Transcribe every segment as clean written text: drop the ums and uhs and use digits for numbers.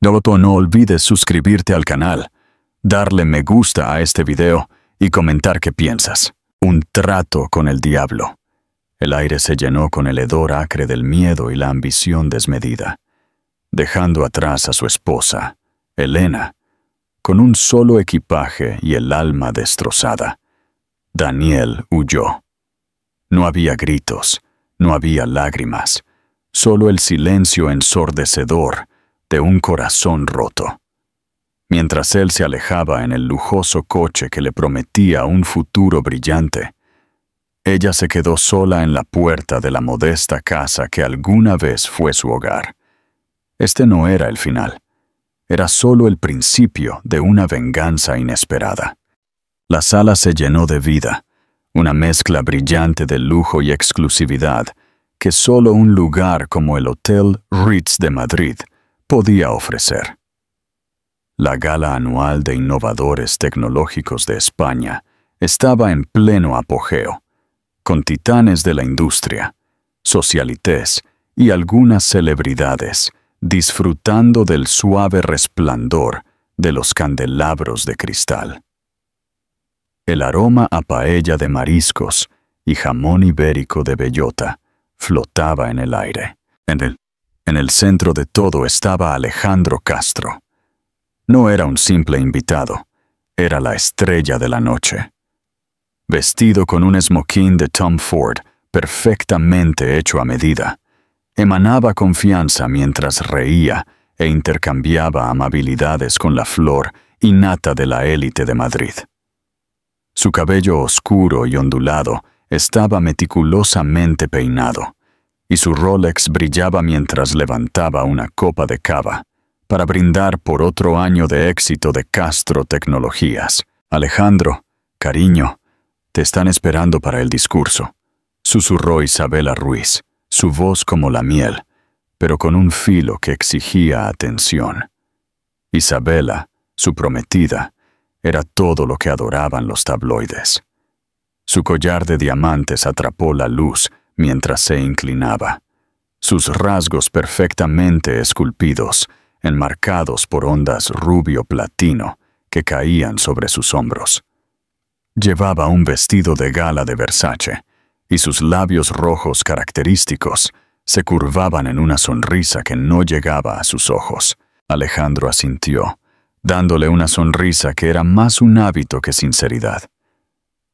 No olvides suscribirte al canal, darle me gusta a este video y comentar qué piensas. Un trato con el diablo. El aire se llenó con el hedor acre del miedo y la ambición desmedida, dejando atrás a su esposa, Elena, con un solo equipaje y el alma destrozada. Daniel huyó. No había gritos, no había lágrimas, solo el silencio ensordecedor de un corazón roto. Mientras él se alejaba en el lujoso coche que le prometía un futuro brillante, ella se quedó sola en la puerta de la modesta casa que alguna vez fue su hogar. Este no era el final, era solo el principio de una venganza inesperada. La sala se llenó de vida, una mezcla brillante de lujo y exclusividad que solo un lugar como el Hotel Ritz de Madrid podía ofrecer. La gala anual de innovadores tecnológicos de España estaba en pleno apogeo, con titanes de la industria, socialites y algunas celebridades disfrutando del suave resplandor de los candelabros de cristal. El aroma a paella de mariscos y jamón ibérico de bellota flotaba en el aire. En el centro de todo estaba Alejandro Castro. No era un simple invitado, era la estrella de la noche. Vestido con un smoking de Tom Ford perfectamente hecho a medida, emanaba confianza mientras reía e intercambiaba amabilidades con la flor innata de la élite de Madrid. Su cabello oscuro y ondulado estaba meticulosamente peinado, y su Rolex brillaba mientras levantaba una copa de cava para brindar por otro año de éxito de Castro Tecnologías. Alejandro, cariño, te están esperando para el discurso, susurró Isabela Ruiz, su voz como la miel, pero con un filo que exigía atención. Isabela, su prometida, era todo lo que adoraban los tabloides. Su collar de diamantes atrapó la luz mientras se inclinaba, sus rasgos perfectamente esculpidos, enmarcados por ondas rubio-platino que caían sobre sus hombros. Llevaba un vestido de gala de Versace, y sus labios rojos característicos se curvaban en una sonrisa que no llegaba a sus ojos. Alejandro asintió, dándole una sonrisa que era más un hábito que sinceridad.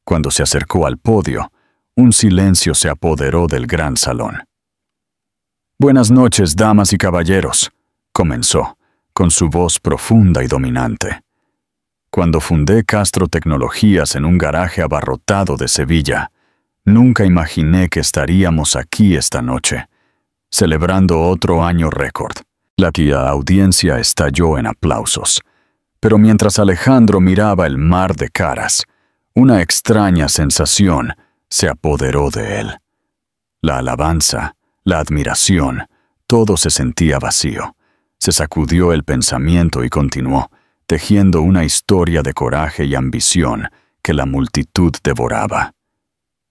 Cuando se acercó al podio, un silencio se apoderó del gran salón. «Buenas noches, damas y caballeros», comenzó, con su voz profunda y dominante. «Cuando fundé Castro Tecnologías en un garaje abarrotado de Sevilla, nunca imaginé que estaríamos aquí esta noche, celebrando otro año récord». La audiencia estalló en aplausos, pero mientras Alejandro miraba el mar de caras, una extraña sensación se apoderó de él. La alabanza, la admiración, todo se sentía vacío. Se sacudió el pensamiento y continuó, tejiendo una historia de coraje y ambición que la multitud devoraba.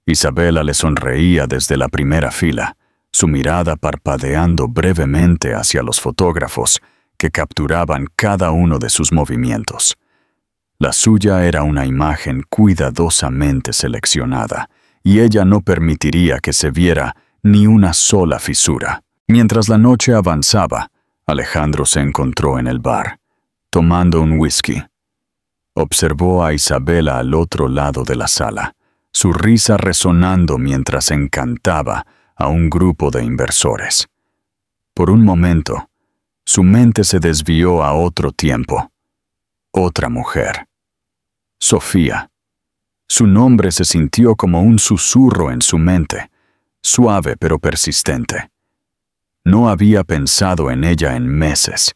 Isabela le sonreía desde la primera fila, su mirada parpadeando brevemente hacia los fotógrafos que capturaban cada uno de sus movimientos. La suya era una imagen cuidadosamente seleccionada, y ella no permitiría que se viera ni una sola fisura. Mientras la noche avanzaba, Alejandro se encontró en el bar, tomando un whisky. Observó a Isabela al otro lado de la sala, su risa resonando mientras encantaba a un grupo de inversores. Por un momento, su mente se desvió a otro tiempo. Otra mujer. Sofía. Su nombre se sintió como un susurro en su mente, suave pero persistente. No había pensado en ella en meses,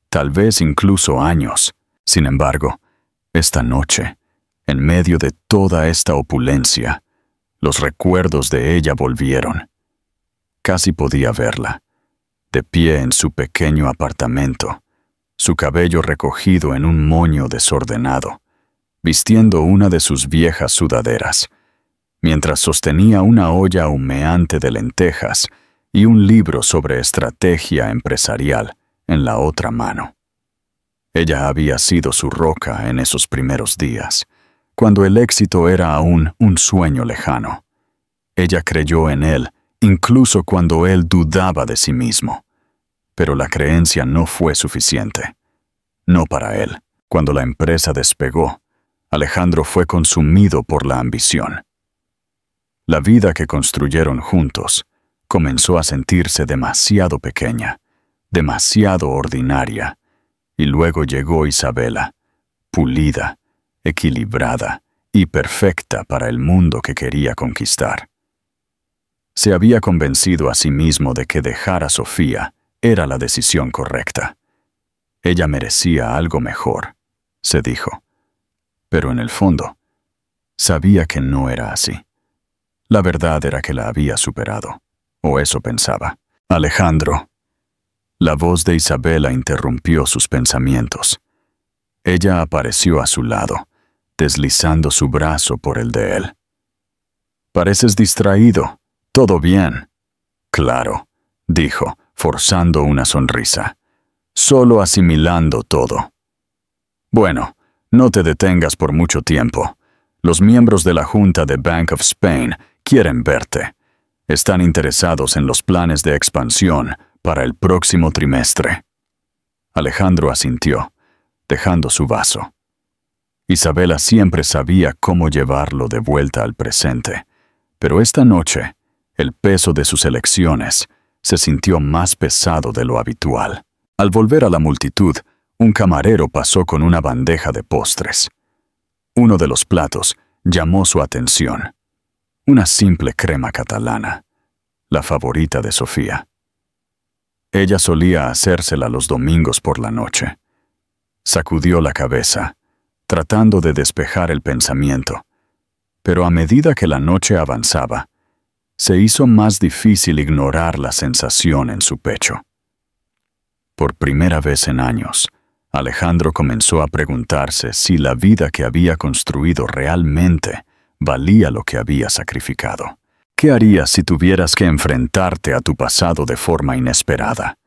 tal vez incluso años. Sin embargo, esta noche, en medio de toda esta opulencia, los recuerdos de ella volvieron. Casi podía verla, de pie en su pequeño apartamento, su cabello recogido en un moño desordenado, vistiendo una de sus viejas sudaderas, mientras sostenía una olla humeante de lentejas y un libro sobre estrategia empresarial en la otra mano. Ella había sido su roca en esos primeros días, cuando el éxito era aún un sueño lejano. Ella creyó en él, incluso cuando él dudaba de sí mismo. Pero la creencia no fue suficiente. No para él. Cuando la empresa despegó, Alejandro fue consumido por la ambición. La vida que construyeron juntos comenzó a sentirse demasiado pequeña, demasiado ordinaria, y luego llegó Isabela, pulida, equilibrada y perfecta para el mundo que quería conquistar. Se había convencido a sí mismo de que dejar a Sofía era la decisión correcta. Ella merecía algo mejor, se dijo. Pero en el fondo, sabía que no era así. La verdad era que la había superado, o eso pensaba. Alejandro. La voz de Isabela interrumpió sus pensamientos. Ella apareció a su lado, deslizando su brazo por el de él. «Pareces distraído. ¿Todo bien?» «Claro», dijo, forzando una sonrisa. «Solo asimilando todo». «Bueno, no te detengas por mucho tiempo. Los miembros de la Junta de Bank of Spain quieren verte. Están interesados en los planes de expansión para el próximo trimestre». Alejandro asintió, dejando su vaso. Isabela siempre sabía cómo llevarlo de vuelta al presente, pero esta noche, el peso de sus elecciones se sintió más pesado de lo habitual. Al volver a la multitud, un camarero pasó con una bandeja de postres. Uno de los platos llamó su atención. Una simple crema catalana, la favorita de Sofía. Ella solía hacérsela los domingos por la noche. Sacudió la cabeza, tratando de despejar el pensamiento, pero a medida que la noche avanzaba, se hizo más difícil ignorar la sensación en su pecho. Por primera vez en años, Alejandro comenzó a preguntarse si la vida que había construido realmente valía lo que había sacrificado. ¿Qué harías si tuvieras que enfrentarte a tu pasado de forma inesperada?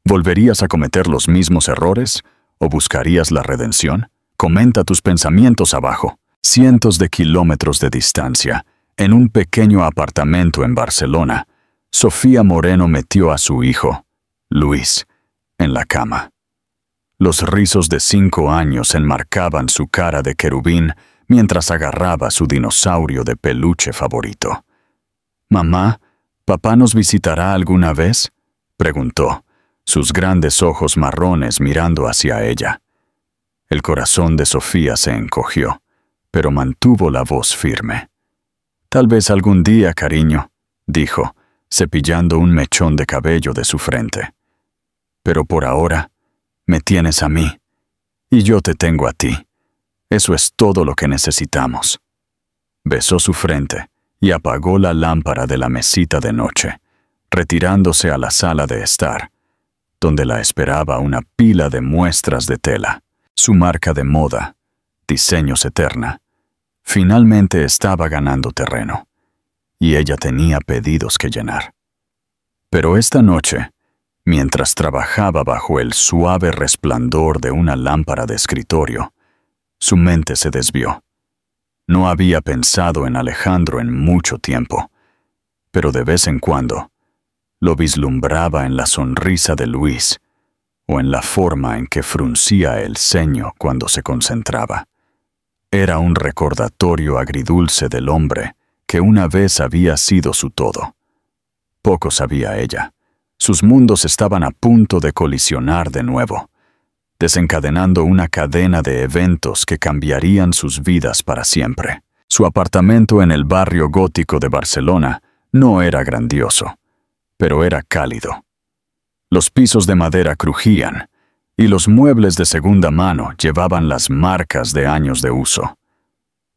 ¿Volverías a cometer los mismos errores o buscarías la redención? Comenta tus pensamientos abajo. Cientos de kilómetros de distancia, en un pequeño apartamento en Barcelona, Sofía Moreno metió a su hijo, Luis, en la cama. Los rizos de 5 años enmarcaban su cara de querubín mientras agarraba su dinosaurio de peluche favorito. «Mamá, ¿papá nos visitará alguna vez?», preguntó, sus grandes ojos marrones mirando hacia ella. El corazón de Sofía se encogió, pero mantuvo la voz firme. «Tal vez algún día, cariño», dijo, cepillando un mechón de cabello de su frente. «Pero por ahora, me tienes a mí, y yo te tengo a ti. Eso es todo lo que necesitamos». Besó su frente y apagó la lámpara de la mesita de noche, retirándose a la sala de estar, donde la esperaba una pila de muestras de tela. Su marca de moda, Diseños Eterna, finalmente estaba ganando terreno, y ella tenía pedidos que llenar. Pero esta noche, mientras trabajaba bajo el suave resplandor de una lámpara de escritorio, su mente se desvió. No había pensado en Alejandro en mucho tiempo, pero de vez en cuando lo vislumbraba en la sonrisa de Luis o en la forma en que fruncía el ceño cuando se concentraba. Era un recordatorio agridulce del hombre que una vez había sido su todo. Poco sabía ella. Sus mundos estaban a punto de colisionar de nuevo, desencadenando una cadena de eventos que cambiarían sus vidas para siempre. Su apartamento en el barrio gótico de Barcelona no era grandioso, pero era cálido. Los pisos de madera crujían, y los muebles de segunda mano llevaban las marcas de años de uso.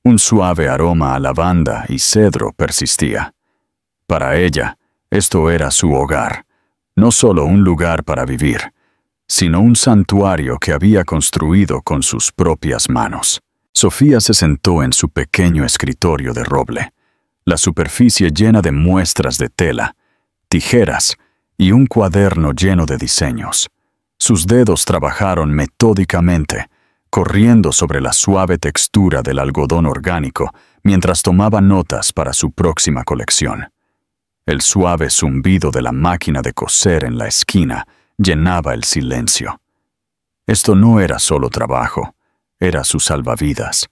Un suave aroma a lavanda y cedro persistía. Para ella, esto era su hogar, no solo un lugar para vivir, sino un santuario que había construido con sus propias manos. Sofía se sentó en su pequeño escritorio de roble, la superficie llena de muestras de tela, tijeras y un cuaderno lleno de diseños. Sus dedos trabajaron metódicamente, corriendo sobre la suave textura del algodón orgánico mientras tomaba notas para su próxima colección. El suave zumbido de la máquina de coser en la esquina llenaba el silencio. Esto no era solo trabajo, era su salvavidas,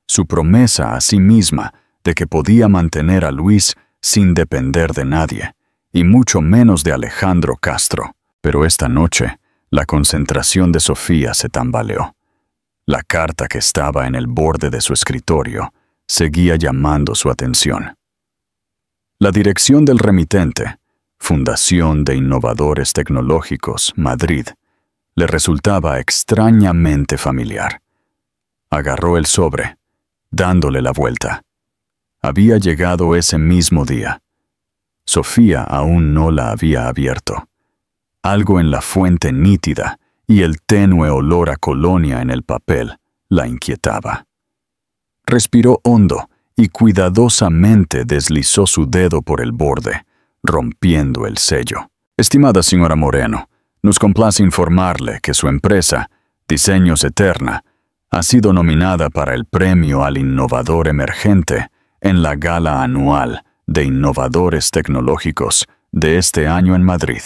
su promesa a sí misma de que podía mantener a Luis sin depender de nadie, y mucho menos de Alejandro Castro. Pero esta noche, la concentración de Sofía se tambaleó. La carta que estaba en el borde de su escritorio seguía llamando su atención. La dirección del remitente, Fundación de Innovadores Tecnológicos, Madrid, le resultaba extrañamente familiar. Agarró el sobre, dándole la vuelta. Había llegado ese mismo día. Sofía aún no la había abierto. Algo en la fuente nítida y el tenue olor a colonia en el papel la inquietaba. Respiró hondo y cuidadosamente deslizó su dedo por el borde, rompiendo el sello. Estimada señora Moreno, nos complace informarle que su empresa, Diseños Eterna, ha sido nominada para el Premio al Innovador Emergente en la Gala Anual de Innovadores Tecnológicos de este año en Madrid.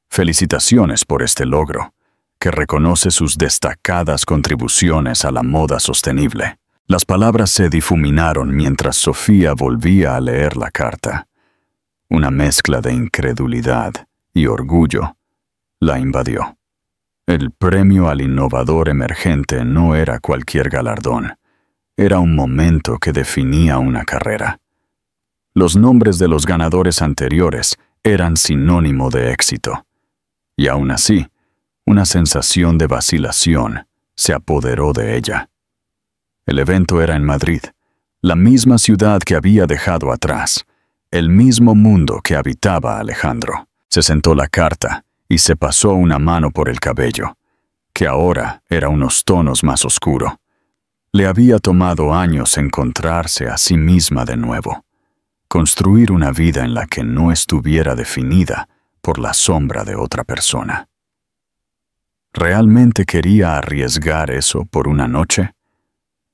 Felicitaciones por este logro, que reconoce sus destacadas contribuciones a la moda sostenible. Las palabras se difuminaron mientras Sofía volvía a leer la carta. Una mezcla de incredulidad y orgullo la invadió. El premio al innovador emergente no era cualquier galardón. Era un momento que definía una carrera. Los nombres de los ganadores anteriores eran sinónimo de éxito. Y aún así, una sensación de vacilación se apoderó de ella. El evento era en Madrid, la misma ciudad que había dejado atrás, el mismo mundo que habitaba Alejandro. Se sentó la carta y se pasó una mano por el cabello, que ahora era unos tonos más oscuro. Le había tomado años encontrarse a sí misma de nuevo, construir una vida en la que no estuviera definida por la sombra de otra persona. ¿Realmente quería arriesgar eso por una noche?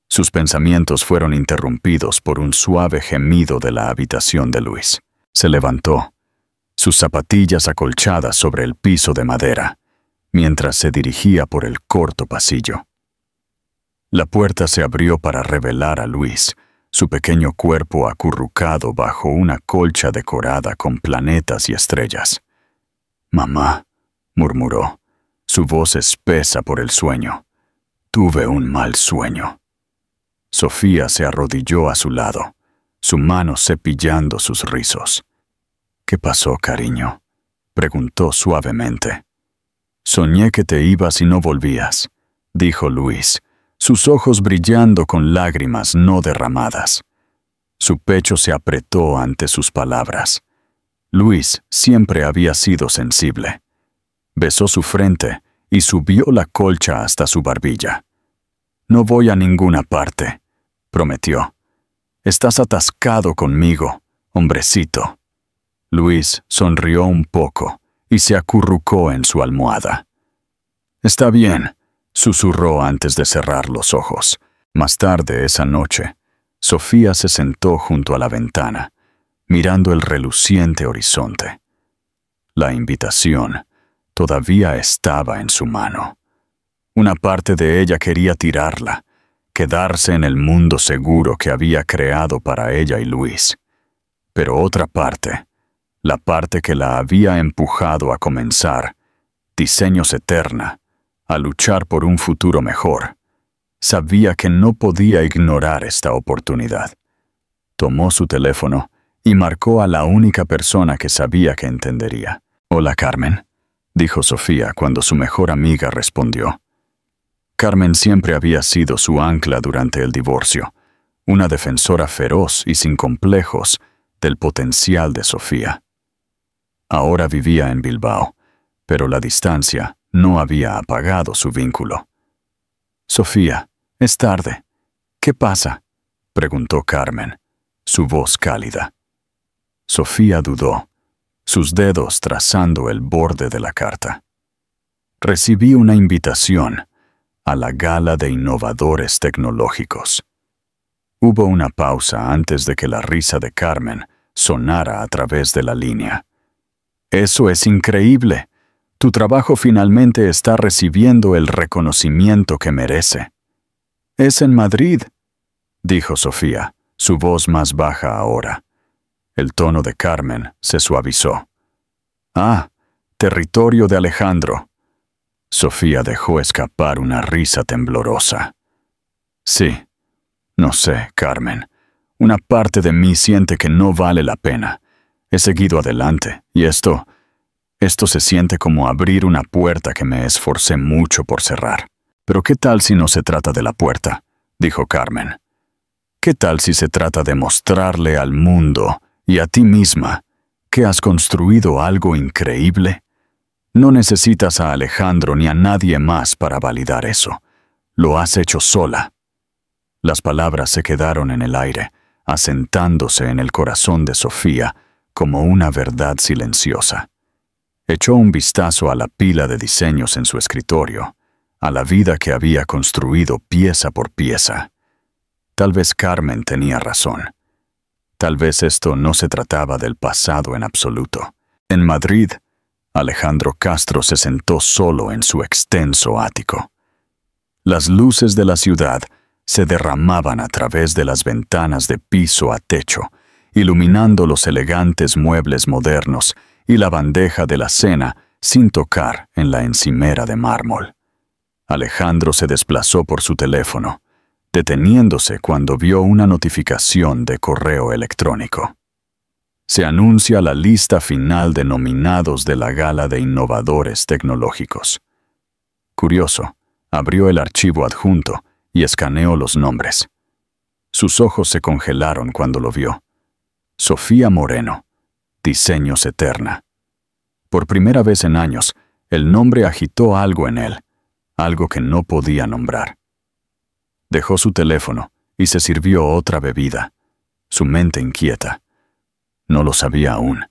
Sus pensamientos fueron interrumpidos por un suave gemido de la habitación de Luis. Se levantó, sus zapatillas acolchadas sobre el piso de madera, mientras se dirigía por el corto pasillo. La puerta se abrió para revelar a Luis, su pequeño cuerpo acurrucado bajo una colcha decorada con planetas y estrellas. «Mamá», murmuró, su voz espesa por el sueño. «Tuve un mal sueño». Sofía se arrodilló a su lado, su mano cepillando sus rizos. «¿Qué pasó, cariño?», preguntó suavemente. «Soñé que te ibas y no volvías», dijo Luis, sus ojos brillando con lágrimas no derramadas. Su pecho se apretó ante sus palabras. Luis siempre había sido sensible. Besó su frente y subió la colcha hasta su barbilla. «No voy a ninguna parte», prometió. «Estás atascado conmigo, hombrecito». Luis sonrió un poco y se acurrucó en su almohada. «Está bien», susurró antes de cerrar los ojos. Más tarde esa noche, Sofía se sentó junto a la ventana, mirando el reluciente horizonte. La invitación todavía estaba en su mano. Una parte de ella quería tirarla, quedarse en el mundo seguro que había creado para ella y Luis. Pero otra parte, la parte que la había empujado a comenzar, Diseños Eterna, a luchar por un futuro mejor, sabía que no podía ignorar esta oportunidad. Tomó su teléfono y marcó a la única persona que sabía que entendería. «Hola, Carmen», dijo Sofía cuando su mejor amiga respondió. Carmen siempre había sido su ancla durante el divorcio, una defensora feroz y sin complejos del potencial de Sofía. Ahora vivía en Bilbao, pero la distancia no había apagado su vínculo. «Sofía, es tarde. ¿Qué pasa?», preguntó Carmen, su voz cálida. Sofía dudó, sus dedos trazando el borde de la carta. Recibí una invitación a la Gala de Innovadores Tecnológicos. Hubo una pausa antes de que la risa de Carmen sonara a través de la línea. «Eso es increíble. Tu trabajo finalmente está recibiendo el reconocimiento que merece». «Es en Madrid», dijo Sofía, su voz más baja ahora. El tono de Carmen se suavizó. «Ah, territorio de Alejandro». Sofía dejó escapar una risa temblorosa. «Sí. No sé, Carmen. Una parte de mí siente que no vale la pena. He seguido adelante, y esto se siente como abrir una puerta que me esforcé mucho por cerrar. Pero ¿qué tal si no se trata de la puerta?», dijo Carmen. «¿Qué tal si se trata de mostrarle al mundo y a ti misma que has construido algo increíble? No necesitas a Alejandro ni a nadie más para validar eso. Lo has hecho sola». Las palabras se quedaron en el aire, asentándose en el corazón de Sofía como una verdad silenciosa. Echó un vistazo a la pila de diseños en su escritorio, a la vida que había construido pieza por pieza. Tal vez Carmen tenía razón. Tal vez esto no se trataba del pasado en absoluto. En Madrid, Alejandro Castro se sentó solo en su extenso ático. Las luces de la ciudad se derramaban a través de las ventanas de piso a techo, iluminando los elegantes muebles modernos y la bandeja de la cena sin tocar en la encimera de mármol. Alejandro se desplazó por su teléfono, deteniéndose cuando vio una notificación de correo electrónico. Se anuncia la lista final de nominados de la Gala de Innovadores Tecnológicos. Curioso, abrió el archivo adjunto y escaneó los nombres. Sus ojos se congelaron cuando lo vio. Sofía Moreno, Diseños Eterna. Por primera vez en años, el nombre agitó algo en él, algo que no podía nombrar. Dejó su teléfono y se sirvió otra bebida, su mente inquieta. No lo sabía aún,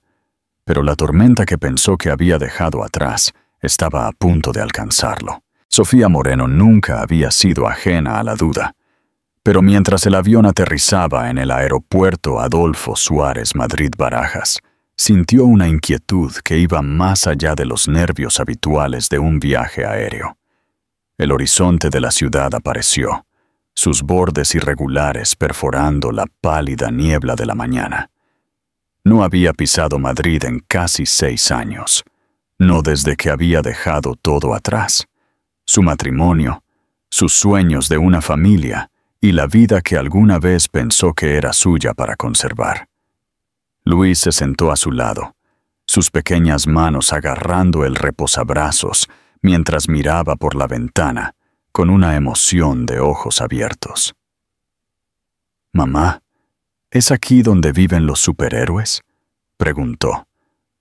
pero la tormenta que pensó que había dejado atrás estaba a punto de alcanzarlo. Sofía Moreno nunca había sido ajena a la duda, pero mientras el avión aterrizaba en el aeropuerto Adolfo Suárez Madrid-Barajas, sintió una inquietud que iba más allá de los nervios habituales de un viaje aéreo. El horizonte de la ciudad apareció, sus bordes irregulares perforando la pálida niebla de la mañana. No había pisado Madrid en casi 6 años, no desde que había dejado todo atrás. Su matrimonio, sus sueños de una familia y la vida que alguna vez pensó que era suya para conservar. Luis se sentó a su lado, sus pequeñas manos agarrando el reposabrazos mientras miraba por la ventana con una emoción de ojos abiertos. «Mamá, ¿es aquí donde viven los superhéroes?», preguntó,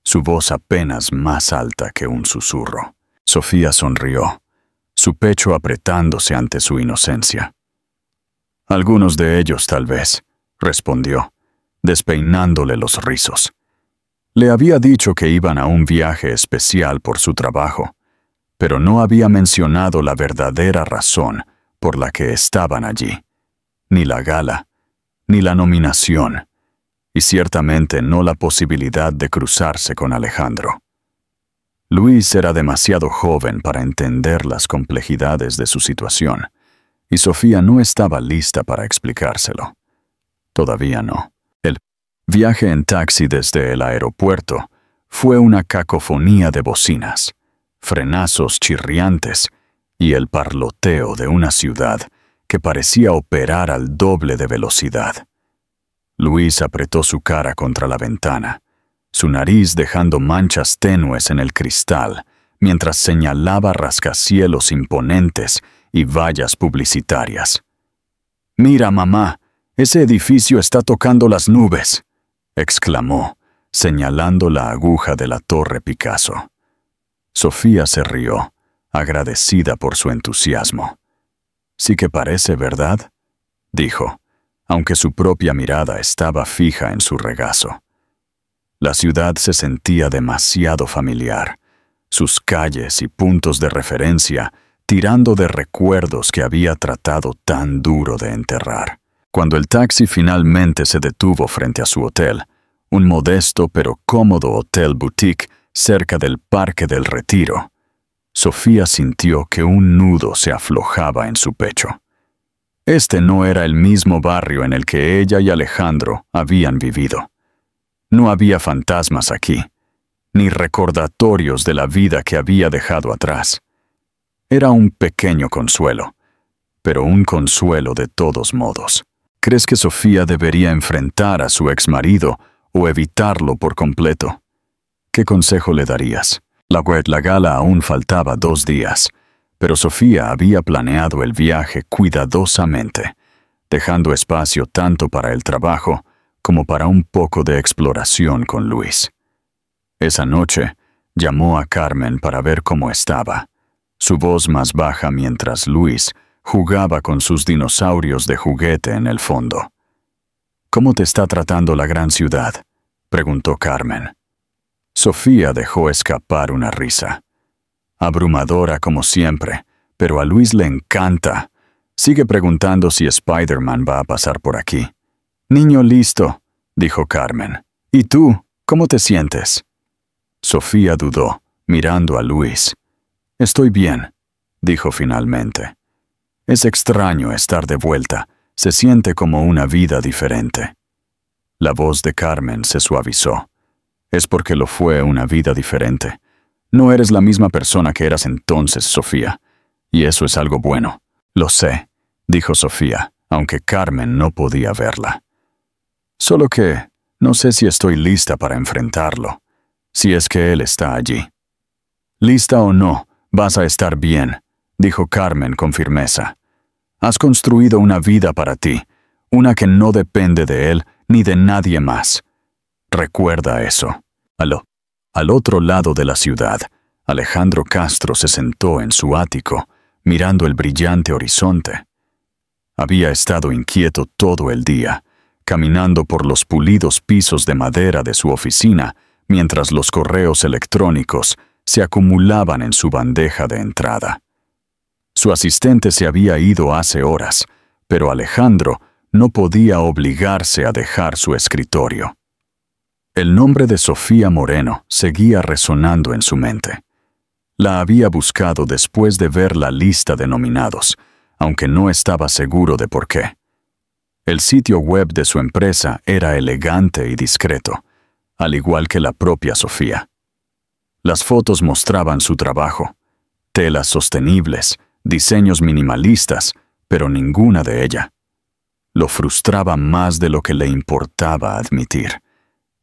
su voz apenas más alta que un susurro. Sofía sonrió, su pecho apretándose ante su inocencia. «Algunos de ellos, tal vez», respondió, despeinándole los rizos. Le había dicho que iban a un viaje especial por su trabajo, pero no había mencionado la verdadera razón por la que estaban allí, ni la gala, ni la nominación, y ciertamente no la posibilidad de cruzarse con Alejandro. Luis era demasiado joven para entender las complejidades de su situación, y Sofía no estaba lista para explicárselo. Todavía no. El viaje en taxi desde el aeropuerto fue una cacofonía de bocinas, frenazos chirriantes y el parloteo de una ciudad que parecía operar al doble de velocidad. Luis apretó su cara contra la ventana, su nariz dejando manchas tenues en el cristal, mientras señalaba rascacielos imponentes y vallas publicitarias. «Mira, mamá, ese edificio está tocando las nubes», exclamó, señalando la aguja de la Torre Picasso. Sofía se rió, agradecida por su entusiasmo. «Sí que parece, ¿verdad?», dijo, aunque su propia mirada estaba fija en su regazo. La ciudad se sentía demasiado familiar, sus calles y puntos de referencia, tirando de recuerdos que había tratado tan duro de enterrar. Cuando el taxi finalmente se detuvo frente a su hotel, un modesto pero cómodo hotel boutique cerca del Parque del Retiro, Sofía sintió que un nudo se aflojaba en su pecho. Este no era el mismo barrio en el que ella y Alejandro habían vivido. No había fantasmas aquí, ni recordatorios de la vida que había dejado atrás. Era un pequeño consuelo, pero un consuelo de todos modos. ¿Crees que Sofía debería enfrentar a su exmarido o evitarlo por completo? ¿Qué consejo le darías? La gala aún faltaba 2 días, pero Sofía había planeado el viaje cuidadosamente, dejando espacio tanto para el trabajo como para un poco de exploración con Luis. Esa noche, llamó a Carmen para ver cómo estaba, su voz más baja mientras Luis jugaba con sus dinosaurios de juguete en el fondo. ¿Cómo te está tratando la gran ciudad?, preguntó Carmen. Sofía dejó escapar una risa. Abrumadora como siempre, pero a Luis le encanta. Sigue preguntando si Spider-Man va a pasar por aquí. Niño listo, dijo Carmen. ¿Y tú, cómo te sientes? Sofía dudó, mirando a Luis. Estoy bien, dijo finalmente. Es extraño estar de vuelta, se siente como una vida diferente. La voz de Carmen se suavizó. Es porque lo fue una vida diferente. No eres la misma persona que eras entonces, Sofía. Y eso es algo bueno. Lo sé, dijo Sofía, aunque Carmen no podía verla. Solo que no sé si estoy lista para enfrentarlo, si es que él está allí. Lista o no, vas a estar bien, dijo Carmen con firmeza. Has construido una vida para ti, una que no depende de él ni de nadie más. Recuerda eso. Al otro lado de la ciudad, Alejandro Castro se sentó en su ático, mirando el brillante horizonte. Había estado inquieto todo el día, caminando por los pulidos pisos de madera de su oficina, mientras los correos electrónicos se acumulaban en su bandeja de entrada. Su asistente se había ido hace horas, pero Alejandro no podía obligarse a dejar su escritorio. El nombre de Sofía Moreno seguía resonando en su mente. La había buscado después de ver la lista de nominados, aunque no estaba seguro de por qué. El sitio web de su empresa era elegante y discreto, al igual que la propia Sofía. Las fotos mostraban su trabajo, telas sostenibles, diseños minimalistas, pero ninguna de ella. Lo frustraba más de lo que le importaba admitir.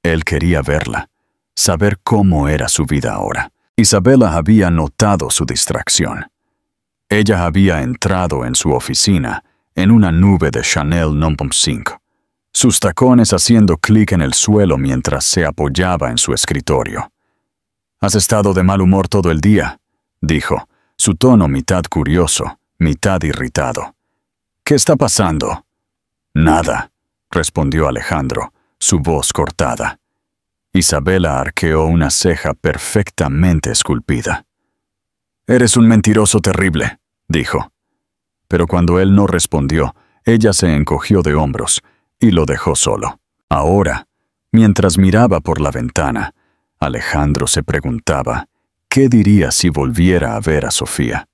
Él quería verla, saber cómo era su vida ahora. Isabela había notado su distracción. Ella había entrado en su oficina en una nube de Chanel No. 5, sus tacones haciendo clic en el suelo mientras se apoyaba en su escritorio. «Has estado de mal humor todo el día», dijo, su tono mitad curioso, mitad irritado. «¿Qué está pasando?» «Nada», respondió Alejandro, su voz cortada. Isabela arqueó una ceja perfectamente esculpida. «Eres un mentiroso terrible», dijo. Pero cuando él no respondió, ella se encogió de hombros y lo dejó solo. Ahora, mientras miraba por la ventana, Alejandro se preguntaba qué diría si volviera a ver a Sofía.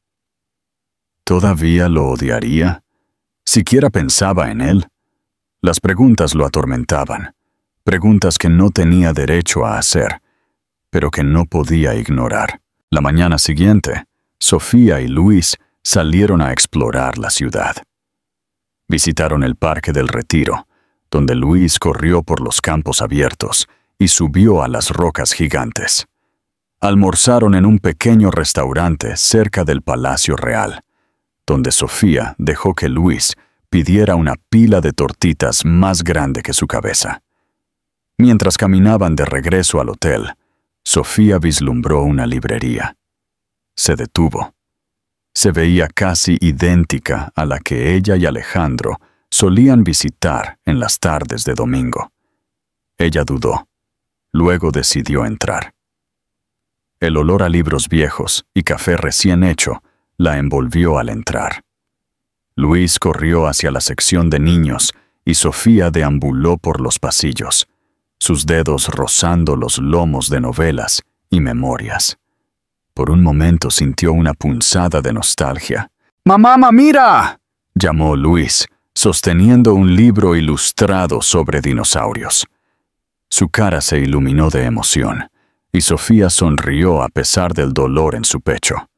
¿Todavía lo odiaría? ¿Siquiera pensaba en él? Las preguntas lo atormentaban, preguntas que no tenía derecho a hacer, pero que no podía ignorar. La mañana siguiente, Sofía y Luis salieron a explorar la ciudad. Visitaron el Parque del Retiro, donde Luis corrió por los campos abiertos y subió a las rocas gigantes. Almorzaron en un pequeño restaurante cerca del Palacio Real, donde Sofía dejó que Luis pidiera una pila de tortitas más grande que su cabeza. Mientras caminaban de regreso al hotel, Sofía vislumbró una librería. Se detuvo. Se veía casi idéntica a la que ella y Alejandro solían visitar en las tardes de domingo. Ella dudó. Luego decidió entrar. El olor a libros viejos y café recién hecho la envolvió al entrar. Luis corrió hacia la sección de niños y Sofía deambuló por los pasillos, sus dedos rozando los lomos de novelas y memorias. Por un momento sintió una punzada de nostalgia. «¡Mamá, mira!», llamó Luis, sosteniendo un libro ilustrado sobre dinosaurios. Su cara se iluminó de emoción, y Sofía sonrió a pesar del dolor en su pecho.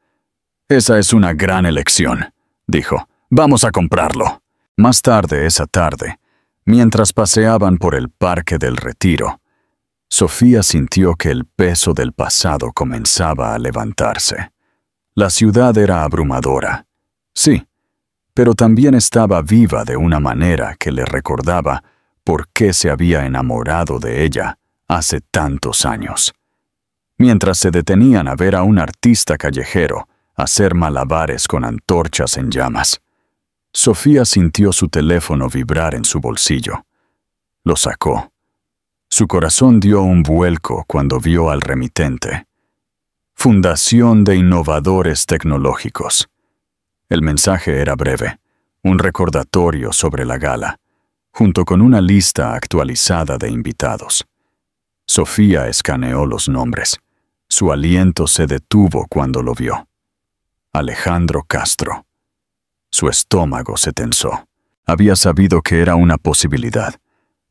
«Esa es una gran elección», dijo. «Vamos a comprarlo». Más tarde esa tarde, mientras paseaban por el Parque del Retiro, Sofía sintió que el peso del pasado comenzaba a levantarse. La ciudad era abrumadora, sí, pero también estaba viva de una manera que le recordaba por qué se había enamorado de ella hace tantos años. Mientras se detenían a ver a un artista callejero hacer malabares con antorchas en llamas, Sofía sintió su teléfono vibrar en su bolsillo. Lo sacó. Su corazón dio un vuelco cuando vio al remitente. Fundación de Innovadores Tecnológicos. El mensaje era breve, un recordatorio sobre la gala, junto con una lista actualizada de invitados. Sofía escaneó los nombres. Su aliento se detuvo cuando lo vio. Alejandro Castro. Su estómago se tensó. Había sabido que era una posibilidad,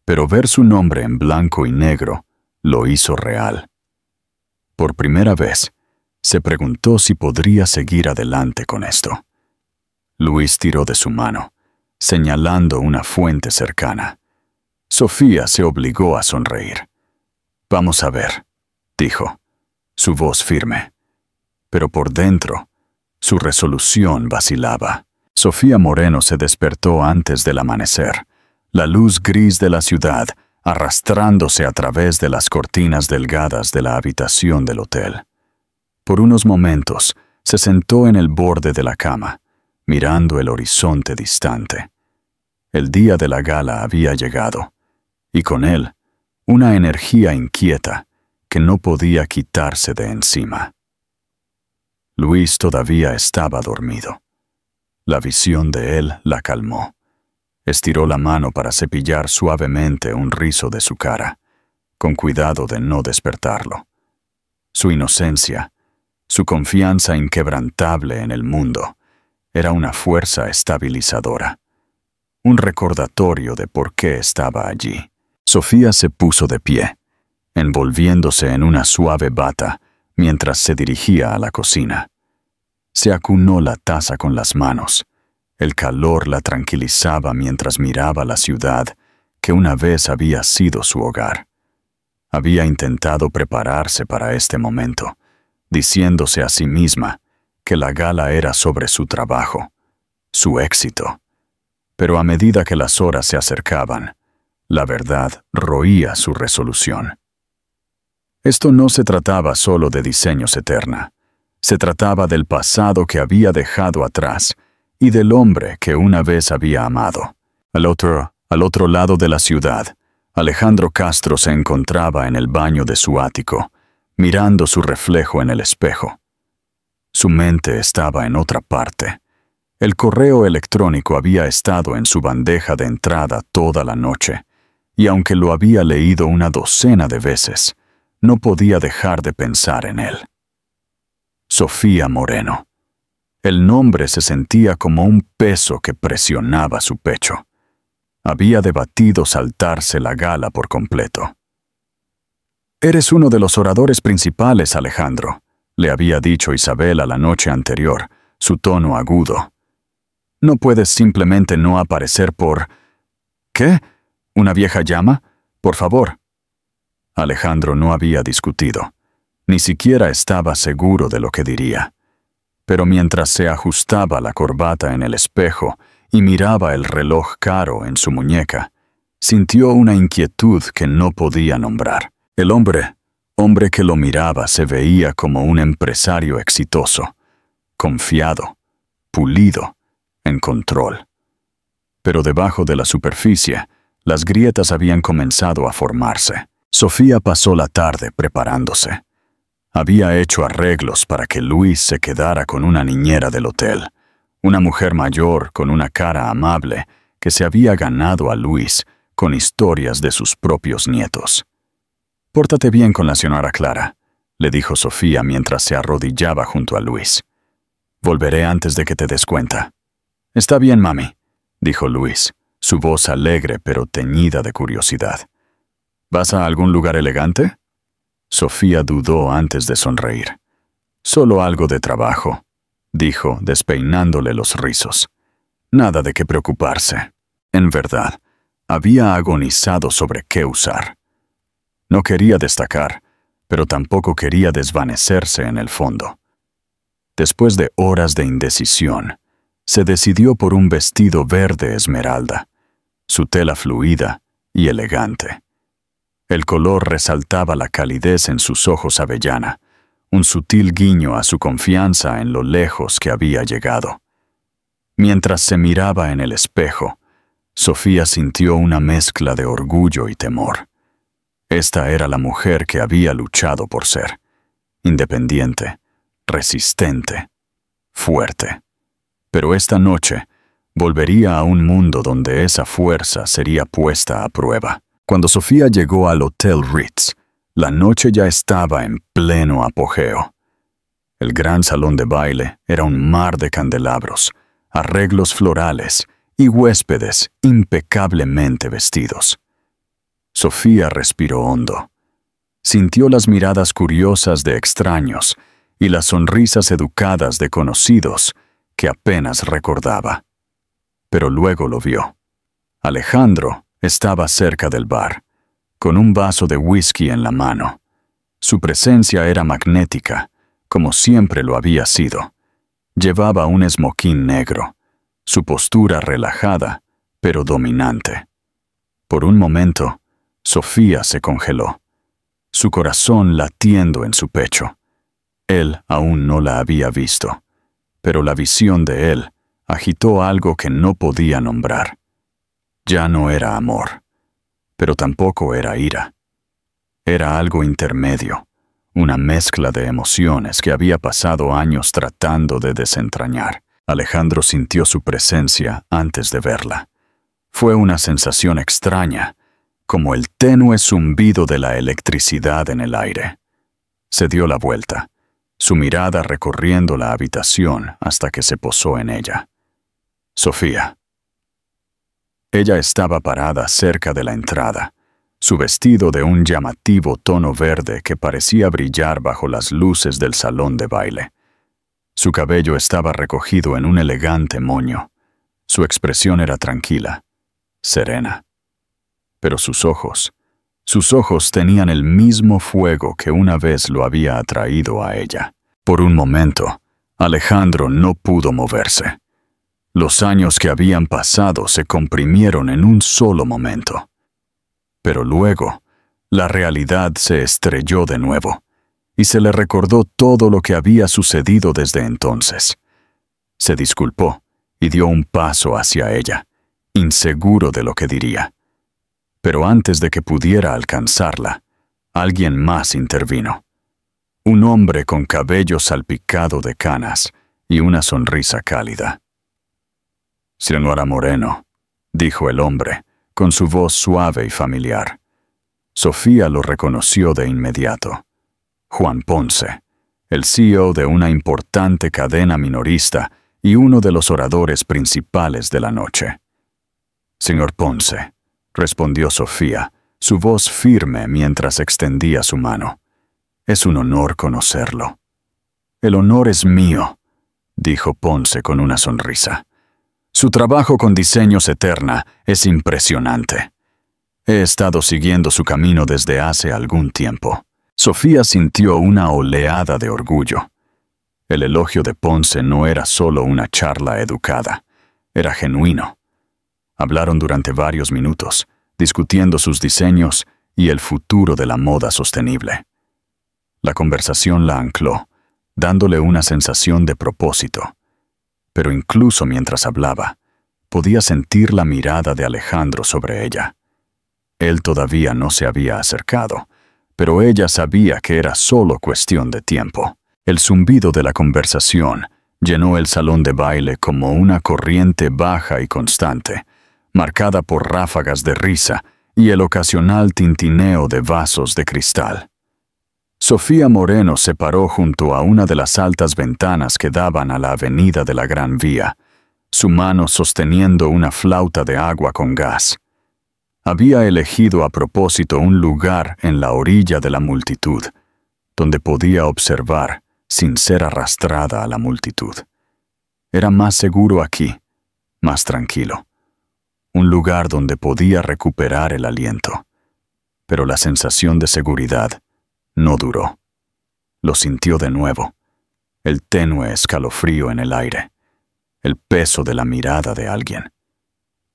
pero ver su nombre en blanco y negro lo hizo real. Por primera vez, se preguntó si podría seguir adelante con esto. Luis tiró de su mano, señalando una fuente cercana. Sofía se obligó a sonreír. «Vamos a ver», dijo, su voz firme. Pero por dentro, su resolución vacilaba. Sofía Moreno se despertó antes del amanecer. La luz gris de la ciudad arrastrándose a través de las cortinas delgadas de la habitación del hotel. Por unos momentos se sentó en el borde de la cama, mirando el horizonte distante. El día de la gala había llegado, y con él una energía inquieta que no podía quitarse de encima. Luis todavía estaba dormido. La visión de él la calmó. Estiró la mano para cepillar suavemente un rizo de su cara, con cuidado de no despertarlo. Su inocencia, su confianza inquebrantable en el mundo, era una fuerza estabilizadora, un recordatorio de por qué estaba allí. Sofía se puso de pie, envolviéndose en una suave bata mientras se dirigía a la cocina. Se acunó la taza con las manos. El calor la tranquilizaba mientras miraba la ciudad que una vez había sido su hogar. Había intentado prepararse para este momento, diciéndose a sí misma que la gala era sobre su trabajo, su éxito. Pero a medida que las horas se acercaban, la verdad roía su resolución. Esto no se trataba solo de diseños eterna. Se trataba del pasado que había dejado atrás y del hombre que una vez había amado. Al otro lado de la ciudad, Alejandro Castro se encontraba en el baño de su ático, mirando su reflejo en el espejo. Su mente estaba en otra parte. El correo electrónico había estado en su bandeja de entrada toda la noche, y aunque lo había leído una docena de veces, no podía dejar de pensar en él. Sofía Moreno. El nombre se sentía como un peso que presionaba su pecho. Había debatido saltarse la gala por completo. «Eres uno de los oradores principales, Alejandro», le había dicho Isabela la noche anterior, su tono agudo. «No puedes simplemente no aparecer por...» «¿Qué? ¿Una vieja llama? Por favor». Alejandro no había discutido. Ni siquiera estaba seguro de lo que diría. Pero mientras se ajustaba la corbata en el espejo y miraba el reloj caro en su muñeca, sintió una inquietud que no podía nombrar. El hombre que lo miraba se veía como un empresario exitoso, confiado, pulido, en control. Pero debajo de la superficie, las grietas habían comenzado a formarse. Sofía pasó la tarde preparándose. Había hecho arreglos para que Luis se quedara con una niñera del hotel, una mujer mayor con una cara amable que se había ganado a Luis con historias de sus propios nietos. «Pórtate bien con la señora Clara», le dijo Sofía mientras se arrodillaba junto a Luis. «Volveré antes de que te des cuenta». «Está bien, mami», dijo Luis, su voz alegre pero teñida de curiosidad. «¿Vas a algún lugar elegante?» Sofía dudó antes de sonreír. «Solo algo de trabajo», dijo, despeinándole los rizos. Nada de qué preocuparse. En verdad, había agonizado sobre qué usar. No quería destacar, pero tampoco quería desvanecerse en el fondo. Después de horas de indecisión, se decidió por un vestido verde esmeralda, su tela fluida y elegante. El color resaltaba la calidez en sus ojos avellana, un sutil guiño a su confianza en lo lejos que había llegado. Mientras se miraba en el espejo, Sofía sintió una mezcla de orgullo y temor. Esta era la mujer que había luchado por ser, independiente, resistente, fuerte. Pero esta noche volvería a un mundo donde esa fuerza sería puesta a prueba. Cuando Sofía llegó al Hotel Ritz, la noche ya estaba en pleno apogeo. El gran salón de baile era un mar de candelabros, arreglos florales y huéspedes impecablemente vestidos. Sofía respiró hondo. Sintió las miradas curiosas de extraños y las sonrisas educadas de conocidos que apenas recordaba. Pero luego lo vio. Alejandro estaba cerca del bar, con un vaso de whisky en la mano. Su presencia era magnética, como siempre lo había sido. Llevaba un esmoquín negro, su postura relajada, pero dominante. Por un momento, Sofía se congeló, su corazón latiendo en su pecho. Él aún no la había visto, pero la visión de él agitó algo que no podía nombrar. Ya no era amor, pero tampoco era ira. Era algo intermedio, una mezcla de emociones que había pasado años tratando de desentrañar. Alejandro sintió su presencia antes de verla. Fue una sensación extraña, como el tenue zumbido de la electricidad en el aire. Se dio la vuelta, su mirada recorriendo la habitación hasta que se posó en ella. Sofía. Ella estaba parada cerca de la entrada, su vestido de un llamativo tono verde que parecía brillar bajo las luces del salón de baile. Su cabello estaba recogido en un elegante moño. Su expresión era tranquila, serena. Pero sus ojos tenían el mismo fuego que una vez lo había atraído a ella. Por un momento, Alejandro no pudo moverse. Los años que habían pasado se comprimieron en un solo momento. Pero luego, la realidad se estrelló de nuevo, y se le recordó todo lo que había sucedido desde entonces. Se disculpó y dio un paso hacia ella, inseguro de lo que diría. Pero antes de que pudiera alcanzarla, alguien más intervino. Un hombre con cabello salpicado de canas y una sonrisa cálida. «Señora Moreno», dijo el hombre, con su voz suave y familiar. Sofía lo reconoció de inmediato. Juan Ponce, el CEO de una importante cadena minorista y uno de los oradores principales de la noche. «Señor Ponce», respondió Sofía, su voz firme mientras extendía su mano. «Es un honor conocerlo». «El honor es mío», dijo Ponce con una sonrisa. «Su trabajo con Diseños Eterna es impresionante. He estado siguiendo su camino desde hace algún tiempo». Sofía sintió una oleada de orgullo. El elogio de Ponce no era solo una charla educada, era genuino. Hablaron durante varios minutos, discutiendo sus diseños y el futuro de la moda sostenible. La conversación la ancló, dándole una sensación de propósito. Pero incluso mientras hablaba, podía sentir la mirada de Alejandro sobre ella. Él todavía no se había acercado, pero ella sabía que era solo cuestión de tiempo. El zumbido de la conversación llenó el salón de baile como una corriente baja y constante, marcada por ráfagas de risa y el ocasional tintineo de vasos de cristal. Sofía Moreno se paró junto a una de las altas ventanas que daban a la avenida de la Gran Vía, su mano sosteniendo una flauta de agua con gas. Había elegido a propósito un lugar en la orilla de la multitud, donde podía observar sin ser arrastrada a la multitud. Era más seguro aquí, más tranquilo. Un lugar donde podía recuperar el aliento. Pero la sensación de seguridad no duró. Lo sintió de nuevo, el tenue escalofrío en el aire, el peso de la mirada de alguien.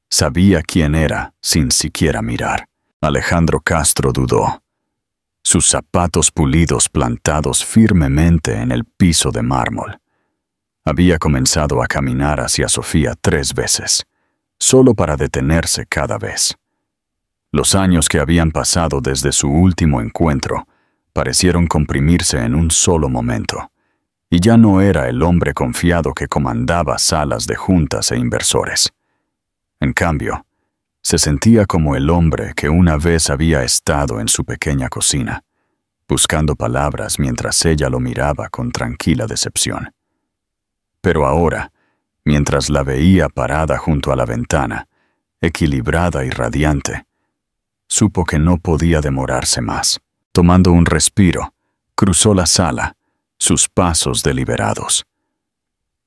Sabía quién era sin siquiera mirar. Alejandro Castro dudó. Sus zapatos pulidos plantados firmemente en el piso de mármol. Había comenzado a caminar hacia Sofía 3 veces, solo para detenerse cada vez. Los años que habían pasado desde su último encuentro parecieron comprimirse en un solo momento, y ya no era el hombre confiado que comandaba salas de juntas e inversores. En cambio, se sentía como el hombre que una vez había estado en su pequeña cocina, buscando palabras mientras ella lo miraba con tranquila decepción. Pero ahora, mientras la veía parada junto a la ventana, equilibrada y radiante, supo que no podía demorarse más. Tomando un respiro, cruzó la sala, sus pasos deliberados.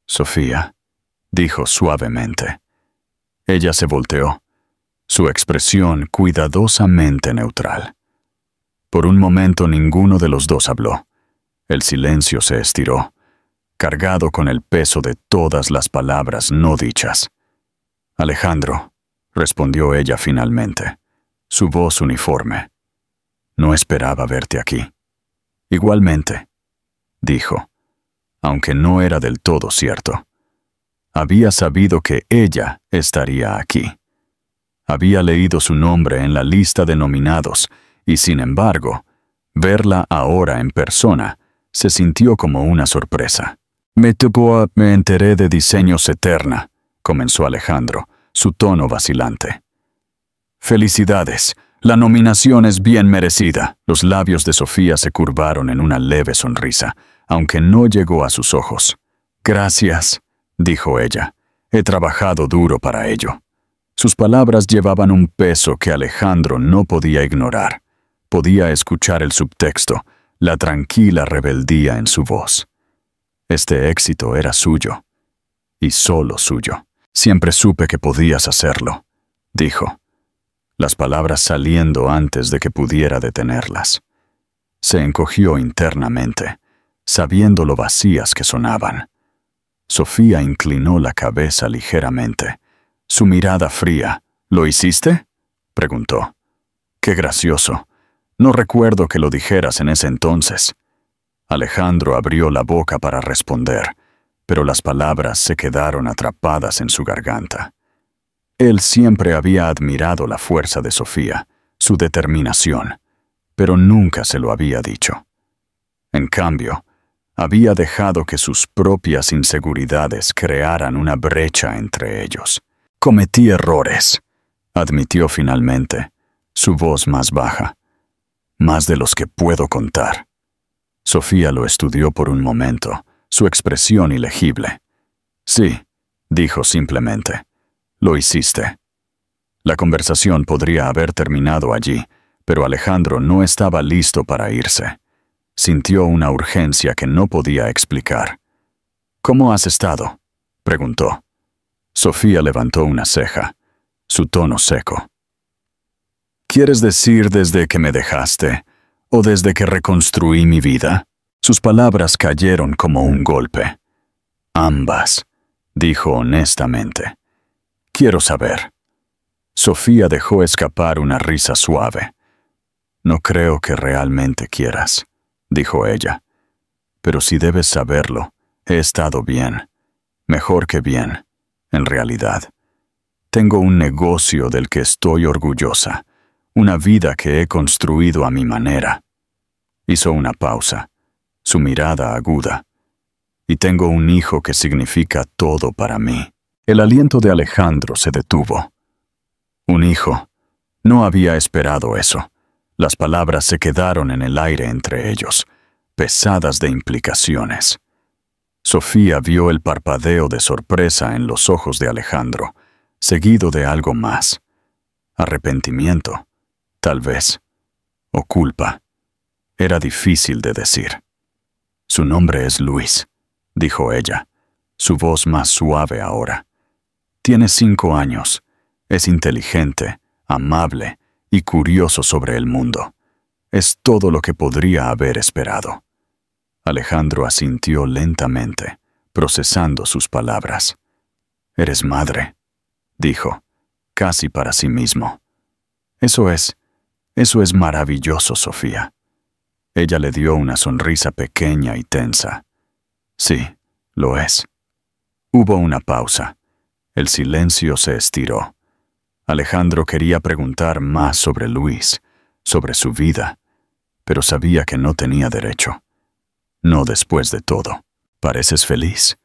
«Sofía», dijo suavemente. Ella se volteó, su expresión cuidadosamente neutral. Por un momento ninguno de los dos habló. El silencio se estiró, cargado con el peso de todas las palabras no dichas. «Alejandro», respondió ella finalmente, su voz uniforme. «No esperaba verte aquí». «Igualmente», dijo, aunque no era del todo cierto. Había sabido que ella estaría aquí. Había leído su nombre en la lista de nominados y, sin embargo, verla ahora en persona se sintió como una sorpresa. Me enteré de Diseños Eterna», comenzó Alejandro, su tono vacilante. «Felicidades. La nominación es bien merecida». Los labios de Sofía se curvaron en una leve sonrisa, aunque no llegó a sus ojos. «Gracias», dijo ella. «He trabajado duro para ello». Sus palabras llevaban un peso que Alejandro no podía ignorar. Podía escuchar el subtexto, la tranquila rebeldía en su voz. Este éxito era suyo, y solo suyo. «Siempre supe que podías hacerlo», dijo, las palabras saliendo antes de que pudiera detenerlas. Se encogió internamente, sabiendo lo vacías que sonaban. Sofía inclinó la cabeza ligeramente, su mirada fría. «¿Lo hiciste?», preguntó. «Qué gracioso. No recuerdo que lo dijeras en ese entonces». Alejandro abrió la boca para responder, pero las palabras se quedaron atrapadas en su garganta. Él siempre había admirado la fuerza de Sofía, su determinación, pero nunca se lo había dicho. En cambio, había dejado que sus propias inseguridades crearan una brecha entre ellos. «Cometí errores», admitió finalmente, su voz más baja. «Más de los que puedo contar». Sofía lo estudió por un momento, su expresión ilegible. «Sí», dijo simplemente. «Lo hiciste». La conversación podría haber terminado allí, pero Alejandro no estaba listo para irse. Sintió una urgencia que no podía explicar. «¿Cómo has estado?», preguntó. Sofía levantó una ceja, su tono seco. «¿Quieres decir desde que me dejaste, o desde que reconstruí mi vida?». Sus palabras cayeron como un golpe. «Ambas», dijo honestamente. «Quiero saber». Sofía dejó escapar una risa suave. «No creo que realmente quieras», dijo ella. «Pero si debes saberlo, he estado bien. Mejor que bien, en realidad. Tengo un negocio del que estoy orgullosa, una vida que he construido a mi manera». Hizo una pausa, su mirada aguda. Y tengo un hijo que significa todo para mí. El aliento de Alejandro se detuvo. Un hijo. No había esperado eso. Las palabras se quedaron en el aire entre ellos, pesadas de implicaciones. Sofía vio el parpadeo de sorpresa en los ojos de Alejandro, seguido de algo más. Arrepentimiento, tal vez, o culpa. Era difícil de decir. Su nombre es Luis, dijo ella, su voz más suave ahora. Tiene 5 años, es inteligente, amable y curioso sobre el mundo. Es todo lo que podría haber esperado. Alejandro asintió lentamente, procesando sus palabras. «Eres madre», dijo, casi para sí mismo. Eso es maravilloso, Sofía». Ella le dio una sonrisa pequeña y tensa. «Sí, lo es». Hubo una pausa. El silencio se estiró. Alejandro quería preguntar más sobre Luis, sobre su vida, pero sabía que no tenía derecho. No después de todo. «¿Pareces feliz?»,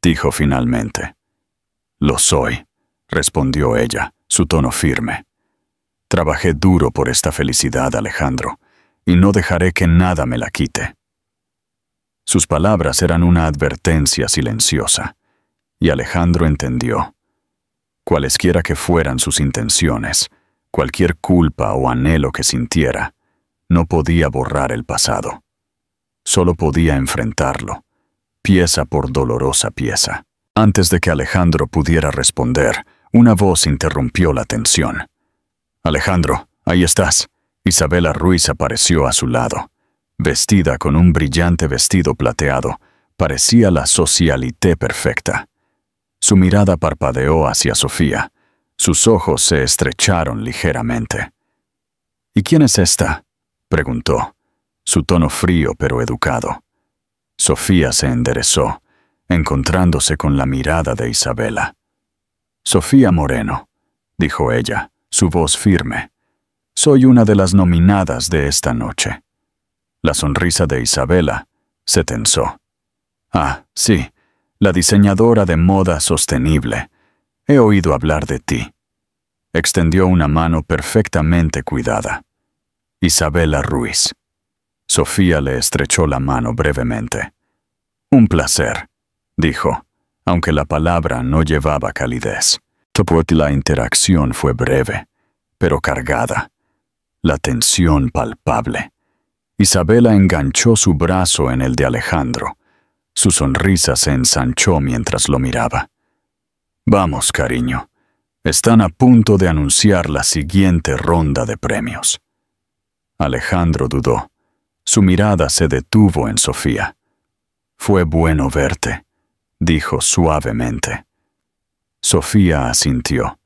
dijo finalmente. «Lo soy», respondió ella, su tono firme. «Trabajé duro por esta felicidad, Alejandro, y no dejaré que nada me la quite». Sus palabras eran una advertencia silenciosa, y Alejandro entendió. Cualesquiera que fueran sus intenciones, cualquier culpa o anhelo que sintiera, no podía borrar el pasado. Solo podía enfrentarlo, pieza por dolorosa pieza. Antes de que Alejandro pudiera responder, una voz interrumpió la tensión. «Alejandro, ahí estás». Isabela Ruiz apareció a su lado. Vestida con un brillante vestido plateado, parecía la socialité perfecta. Su mirada parpadeó hacia Sofía. Sus ojos se estrecharon ligeramente. «¿Y quién es esta?», preguntó, su tono frío pero educado. Sofía se enderezó, encontrándose con la mirada de Isabela. «Sofía Moreno», dijo ella, su voz firme. «Soy una de las nominadas de esta noche». La sonrisa de Isabela se tensó. «Ah, sí, la diseñadora de moda sostenible. He oído hablar de ti». Extendió una mano perfectamente cuidada. «Isabela Ruiz». Sofía le estrechó la mano brevemente. «Un placer», dijo, aunque la palabra no llevaba calidez. La interacción fue breve, pero cargada. La tensión palpable. Isabela enganchó su brazo en el de Alejandro. Su sonrisa se ensanchó mientras lo miraba. «Vamos, cariño. Están a punto de anunciar la siguiente ronda de premios». Alejandro dudó. Su mirada se detuvo en Sofía. «Fue bueno verte», dijo suavemente. Sofía asintió,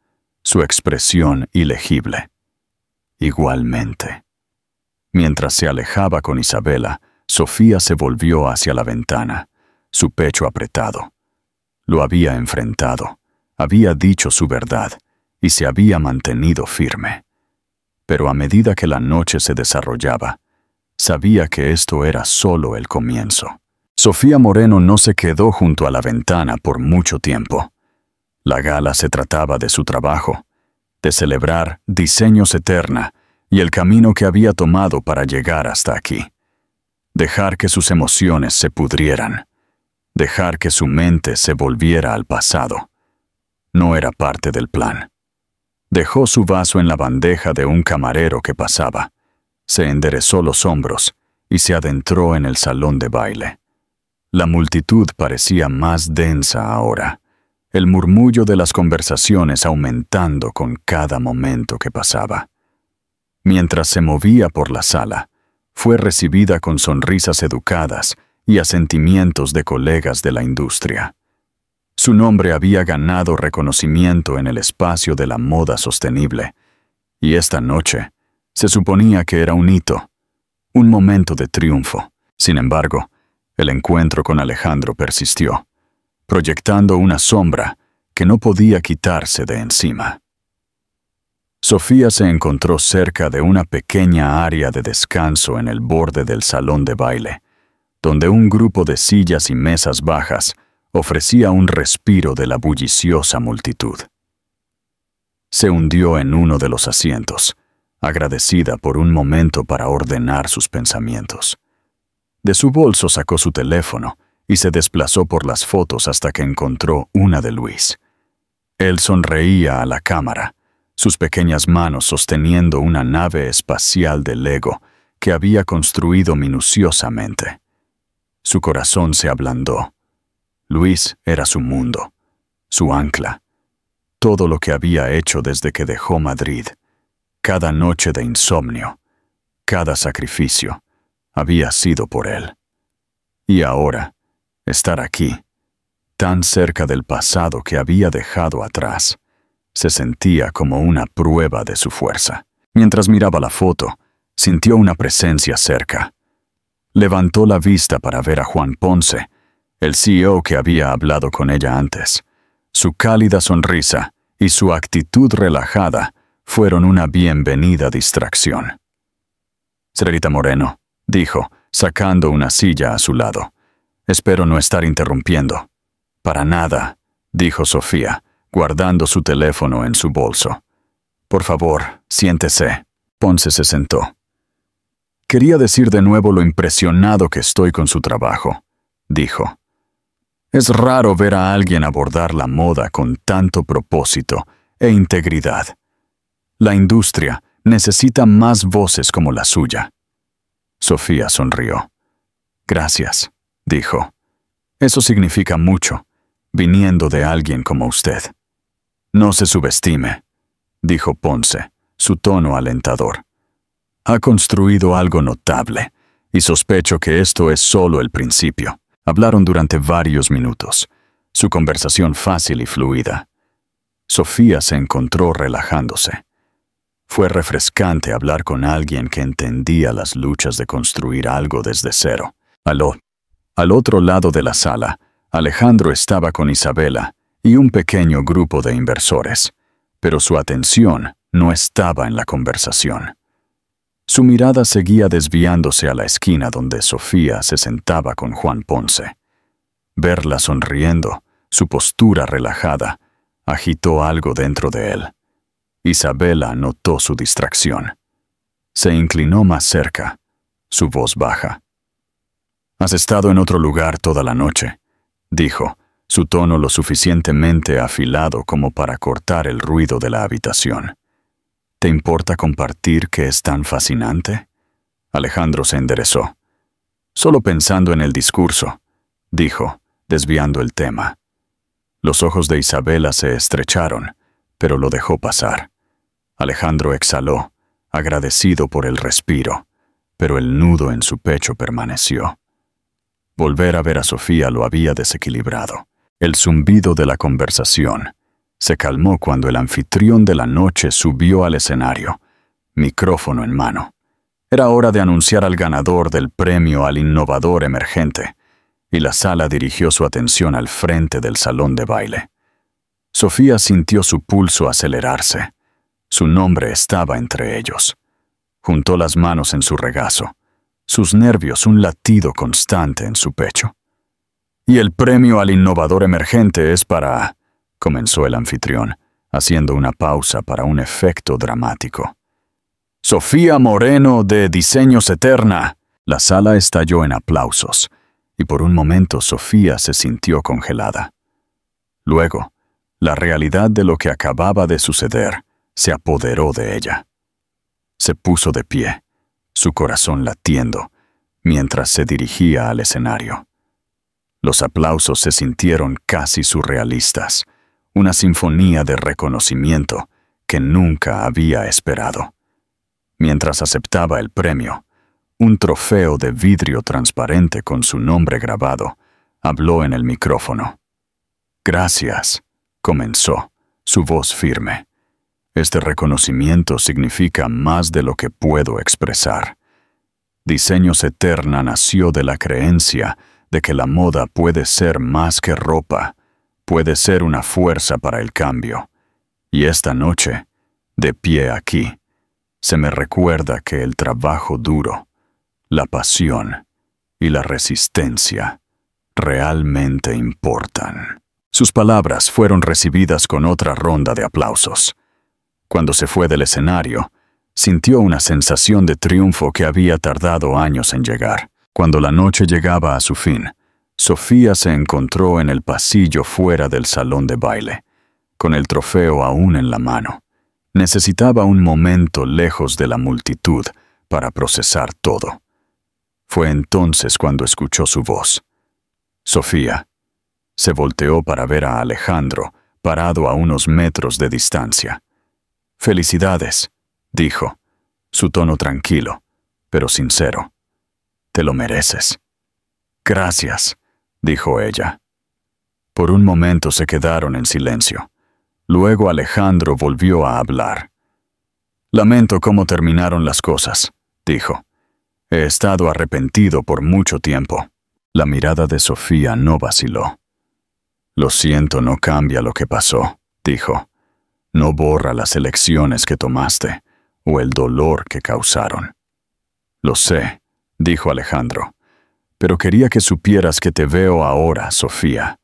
su expresión ilegible. «Igualmente». Mientras se alejaba con Isabela, Sofía se volvió hacia la ventana, su pecho apretado. Lo había enfrentado, había dicho su verdad y se había mantenido firme. Pero a medida que la noche se desarrollaba, sabía que esto era solo el comienzo. Sofía Moreno no se quedó junto a la ventana por mucho tiempo. La gala se trataba de su trabajo, de celebrar Diseños Eterna y el camino que había tomado para llegar hasta aquí. Dejar que sus emociones se pudrieran, dejar que su mente se volviera al pasado. No era parte del plan. Dejó su vaso en la bandeja de un camarero que pasaba, se enderezó los hombros y se adentró en el salón de baile. La multitud parecía más densa ahora, el murmullo de las conversaciones aumentando con cada momento que pasaba. Mientras se movía por la sala, fue recibida con sonrisas educadas y asentimientos de colegas de la industria. Su nombre había ganado reconocimiento en el espacio de la moda sostenible, y esta noche se suponía que era un hito, un momento de triunfo. Sin embargo, el encuentro con Alejandro persistió, proyectando una sombra que no podía quitarse de encima. Sofía se encontró cerca de una pequeña área de descanso en el borde del salón de baile, donde un grupo de sillas y mesas bajas ofrecía un respiro de la bulliciosa multitud. Se hundió en uno de los asientos, agradecida por un momento para ordenar sus pensamientos. De su bolso sacó su teléfono y se desplazó por las fotos hasta que encontró una de Luis. Él sonreía a la cámara, sus pequeñas manos sosteniendo una nave espacial de Lego que había construido minuciosamente. Su corazón se ablandó. Luis era su mundo, su ancla, todo lo que había hecho desde que dejó Madrid. Cada noche de insomnio, cada sacrificio, había sido por él. Y ahora, estar aquí, tan cerca del pasado que había dejado atrás, se sentía como una prueba de su fuerza. Mientras miraba la foto, sintió una presencia cerca. Levantó la vista para ver a Juan Ponce, el CEO que había hablado con ella antes. Su cálida sonrisa y su actitud relajada fueron una bienvenida distracción. «Señorita Moreno», dijo, sacando una silla a su lado. «Espero no estar interrumpiendo». «Para nada», dijo Sofía, guardando su teléfono en su bolso. «Por favor, siéntese». Ponce se sentó. «Quería decir de nuevo lo impresionado que estoy con su trabajo», dijo. «Es raro ver a alguien abordar la moda con tanto propósito e integridad. La industria necesita más voces como la suya». Sofía sonrió. «Gracias», dijo. «Eso significa mucho, viniendo de alguien como usted». «No se subestime», dijo Ponce, su tono alentador. «Ha construido algo notable, y sospecho que esto es solo el principio». Hablaron durante varios minutos, su conversación fácil y fluida. Sofía se encontró relajándose. Fue refrescante hablar con alguien que entendía las luchas de construir algo desde cero. Al otro lado de la sala, Alejandro estaba con Isabela y un pequeño grupo de inversores, pero su atención no estaba en la conversación. Su mirada seguía desviándose a la esquina donde Sofía se sentaba con Juan Ponce. Verla sonriendo, su postura relajada, agitó algo dentro de él. Isabela notó su distracción. Se inclinó más cerca, su voz baja. «Has estado en otro lugar toda la noche», dijo, su tono lo suficientemente afilado como para cortar el ruido de la habitación. «¿Te importa compartir qué es tan fascinante?» Alejandro se enderezó. «Solo pensando en el discurso», dijo, desviando el tema. Los ojos de Isabela se estrecharon, pero lo dejó pasar. Alejandro exhaló, agradecido por el respiro, pero el nudo en su pecho permaneció. Volver a ver a Sofía lo había desequilibrado. El zumbido de la conversación se calmó cuando el anfitrión de la noche subió al escenario, micrófono en mano. Era hora de anunciar al ganador del premio al innovador emergente, y la sala dirigió su atención al frente del salón de baile. Sofía sintió su pulso acelerarse. Su nombre estaba entre ellos. Juntó las manos en su regazo, sus nervios un latido constante en su pecho. «Y el premio al innovador emergente es para...», comenzó el anfitrión, haciendo una pausa para un efecto dramático. «Sofía Moreno de Diseños Eterna». La sala estalló en aplausos, y por un momento Sofía se sintió congelada. Luego, la realidad de lo que acababa de suceder se apoderó de ella. Se puso de pie, su corazón latiendo, mientras se dirigía al escenario. Los aplausos se sintieron casi surrealistas, una sinfonía de reconocimiento que nunca había esperado. Mientras aceptaba el premio, un trofeo de vidrio transparente con su nombre grabado habló en el micrófono. «Gracias», comenzó, su voz firme. «Este reconocimiento significa más de lo que puedo expresar. Diseños Eterna nació de la creencia de que la moda puede ser más que ropa, puede ser una fuerza para el cambio. Y esta noche, De pie aquí, se me recuerda que el trabajo duro, la pasión y la resistencia realmente importan. Sus palabras fueron recibidas con otra ronda de aplausos. Cuando se fue del escenario, sintió una sensación de triunfo que había tardado años en llegar. Cuando la noche llegaba a su fin, Sofía se encontró en el pasillo fuera del salón de baile, con el trofeo aún en la mano. Necesitaba un momento lejos de la multitud para procesar todo. Fue entonces cuando escuchó su voz. Sofía. Se volteó para ver a Alejandro, parado a unos metros de distancia. «Felicidades», dijo, su tono tranquilo, pero sincero. «Te lo mereces». «Gracias», dijo ella. Por un momento se quedaron en silencio. Luego Alejandro volvió a hablar. «Lamento cómo terminaron las cosas», dijo. «He estado arrepentido por mucho tiempo». La mirada de Sofía no vaciló. «Lo siento, no cambia lo que pasó», dijo. «No borra las elecciones que tomaste o el dolor que causaron». «Lo sé», dijo Alejandro, «pero quería que supieras que te veo ahora, Sofía.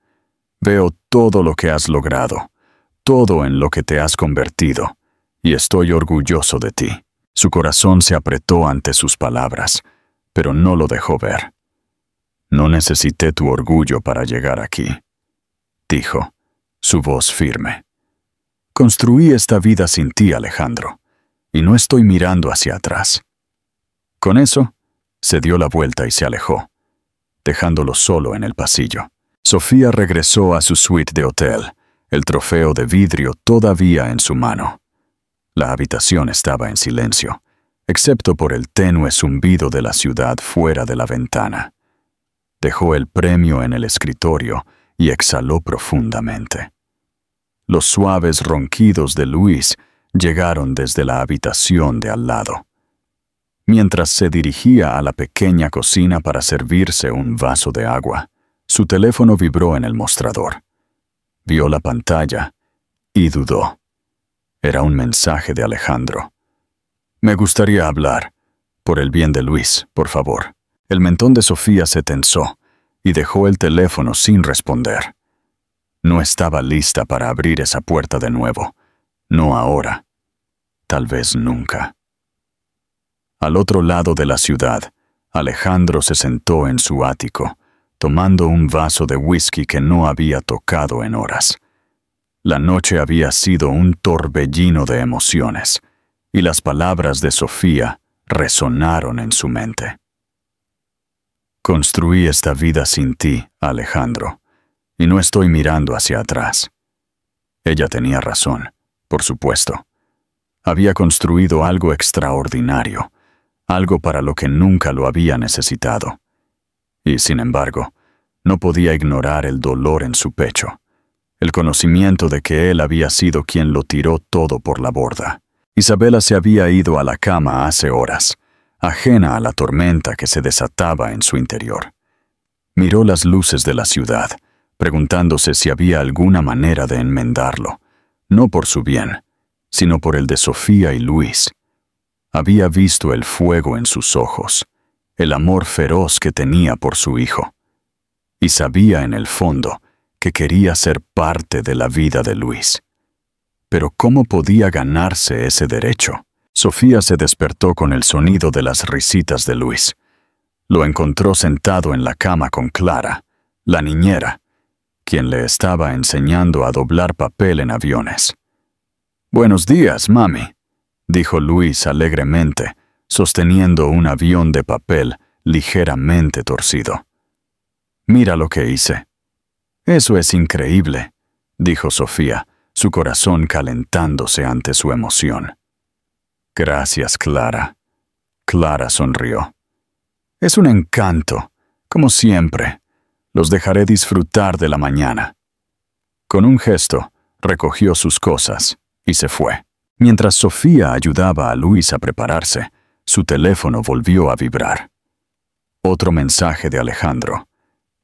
Veo todo lo que has logrado, todo en lo que te has convertido, y estoy orgulloso de ti». Su corazón se apretó ante sus palabras, pero no lo dejó ver. «No necesité tu orgullo para llegar aquí», dijo, su voz firme. «Construí esta vida sin ti, Alejandro, y no estoy mirando hacia atrás». Con eso, se dio la vuelta y se alejó, dejándolo solo en el pasillo. Sofía regresó a su suite de hotel, el trofeo de vidrio todavía en su mano. La habitación estaba en silencio, excepto por el tenue zumbido de la ciudad fuera de la ventana. Dejó el premio en el escritorio y exhaló profundamente. Los suaves ronquidos de Luis llegaron desde la habitación de al lado. Mientras se dirigía a la pequeña cocina para servirse un vaso de agua, su teléfono vibró en el mostrador. Vio la pantalla y dudó. Era un mensaje de Alejandro. «Me gustaría hablar. Por el bien de Luis, por favor». El mentón de Sofía se tensó y dejó el teléfono sin responder. No estaba lista para abrir esa puerta de nuevo. No ahora. Tal vez nunca. Al otro lado de la ciudad, Alejandro se sentó en su ático, tomando un vaso de whisky que no había tocado en horas. La noche había sido un torbellino de emociones, y las palabras de Sofía resonaron en su mente. «Construí esta vida sin ti, Alejandro, y no estoy mirando hacia atrás». Ella tenía razón, por supuesto. Había construido algo extraordinario, algo para lo que nunca lo había necesitado. Y, sin embargo, no podía ignorar el dolor en su pecho, el conocimiento de que él había sido quien lo tiró todo por la borda. Isabela se había ido a la cama hace horas, ajena a la tormenta que se desataba en su interior. Miró las luces de la ciudad, preguntándose si había alguna manera de enmendarlo, no por su bien, sino por el de Sofía y Luis. Había visto el fuego en sus ojos, el amor feroz que tenía por su hijo, y sabía en el fondo que quería ser parte de la vida de Luis. Pero ¿cómo podía ganarse ese derecho? Sofía se despertó con el sonido de las risitas de Luis. Lo encontró sentado en la cama con Clara, la niñera, quien le estaba enseñando a doblar papel en aviones. «Buenos días, mami», dijo Luis alegremente, sosteniendo un avión de papel ligeramente torcido. «Mira lo que hice». «Eso es increíble», dijo Sofía, su corazón calentándose ante su emoción. «Gracias, Clara». Clara sonrió. «Es un encanto, como siempre. Los dejaré disfrutar de la mañana». Con un gesto, recogió sus cosas y se fue. Mientras Sofía ayudaba a Luis a prepararse, su teléfono volvió a vibrar. Otro mensaje de Alejandro.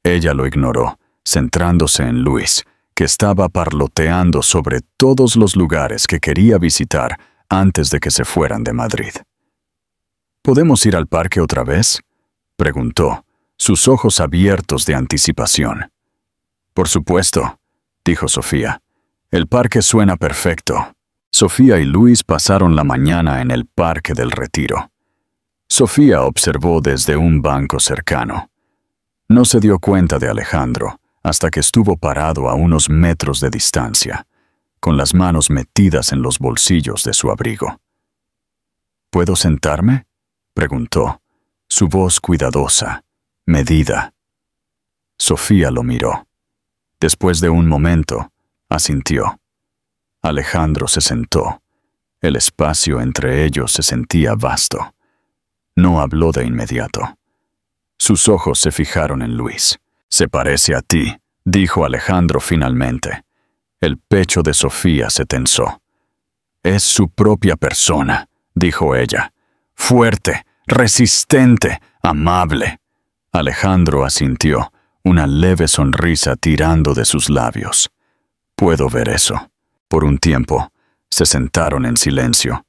Ella lo ignoró, centrándose en Luis, que estaba parloteando sobre todos los lugares que quería visitar antes de que se fueran de Madrid. ¿Podemos ir al parque otra vez?, preguntó, sus ojos abiertos de anticipación. Por supuesto, dijo Sofía. El parque suena perfecto. Sofía y Luis pasaron la mañana en el Parque del Retiro. Sofía observó desde un banco cercano. No se dio cuenta de Alejandro hasta que estuvo parado a unos metros de distancia, con las manos metidas en los bolsillos de su abrigo. ¿Puedo sentarme?, preguntó, su voz cuidadosa, medida. Sofía lo miró. Después de un momento, asintió. Alejandro se sentó. El espacio entre ellos se sentía vasto. No habló de inmediato. Sus ojos se fijaron en Luis. «Se parece a ti», dijo Alejandro finalmente. El pecho de Sofía se tensó. «Es su propia persona», dijo ella. «Fuerte, resistente, amable». Alejandro asintió, una leve sonrisa tirando de sus labios. «Puedo ver eso». Por un tiempo, se sentaron en silencio,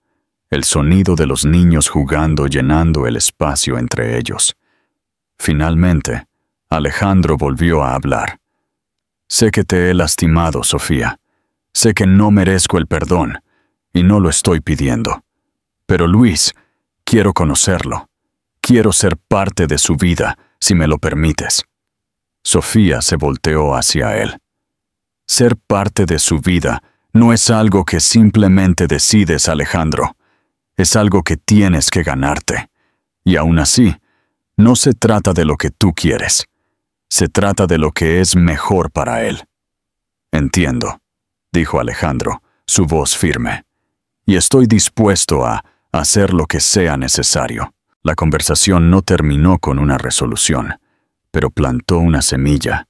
el sonido de los niños jugando llenando el espacio entre ellos. Finalmente, Alejandro volvió a hablar. «Sé que te he lastimado, Sofía. Sé que no merezco el perdón, y no lo estoy pidiendo. Pero Luis, quiero conocerlo. Quiero ser parte de su vida, si me lo permites». Sofía se volteó hacia él. «Ser parte de su vida no es algo que simplemente decides, Alejandro. Es algo que tienes que ganarte. Y aún así, no se trata de lo que tú quieres. Se trata de lo que es mejor para él». «Entiendo», dijo Alejandro, su voz firme. «Y estoy dispuesto a hacer lo que sea necesario». La conversación no terminó con una resolución, pero plantó una semilla,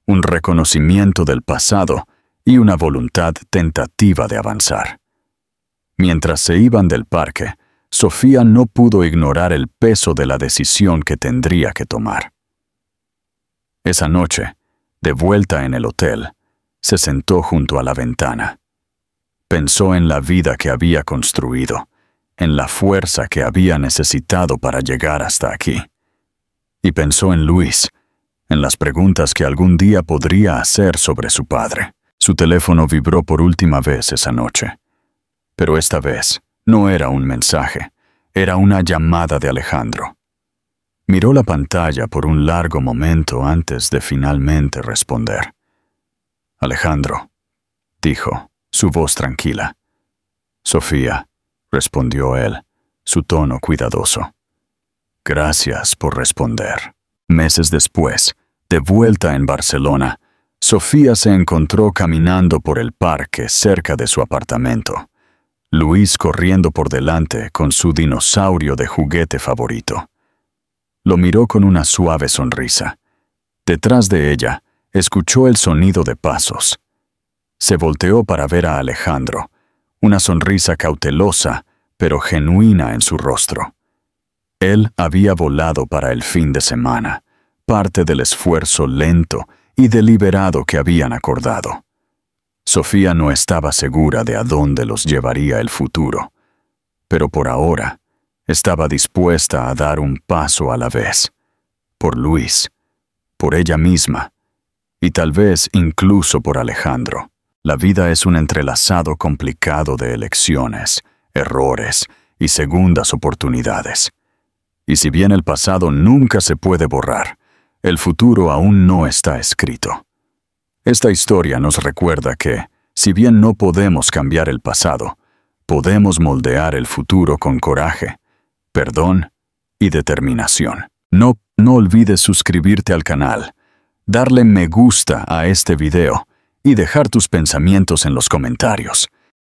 un reconocimiento del pasado y una voluntad tentativa de avanzar. Mientras se iban del parque, Sofía no pudo ignorar el peso de la decisión que tendría que tomar. Esa noche, de vuelta en el hotel, se sentó junto a la ventana. Pensó en la vida que había construido, en la fuerza que había necesitado para llegar hasta aquí. Y pensó en Luis, en las preguntas que algún día podría hacer sobre su padre. Su teléfono vibró por última vez esa noche. Pero esta vez no era un mensaje, era una llamada de Alejandro. Miró la pantalla por un largo momento antes de finalmente responder. «Alejandro», dijo, su voz tranquila. «Sofía», respondió él, su tono cuidadoso. «Gracias por responder». Meses después, de vuelta en Barcelona, Sofía se encontró caminando por el parque cerca de su apartamento. Luis corriendo por delante con su dinosaurio de juguete favorito. Lo miró con una suave sonrisa. Detrás de ella, escuchó el sonido de pasos. Se volteó para ver a Alejandro, una sonrisa cautelosa, pero genuina en su rostro. Él había volado para el fin de semana, parte del esfuerzo lento y deliberado que habían acordado. Sofía no estaba segura de a dónde los llevaría el futuro, pero por ahora estaba dispuesta a dar un paso a la vez, por Luis, por ella misma, y tal vez incluso por Alejandro. La vida es un entrelazado complicado de elecciones, errores y segundas oportunidades. Y si bien el pasado nunca se puede borrar, el futuro aún no está escrito. Esta historia nos recuerda que, si bien no podemos cambiar el pasado, podemos moldear el futuro con coraje, perdón y determinación. No olvides suscribirte al canal, darle me gusta a este video y dejar tus pensamientos en los comentarios.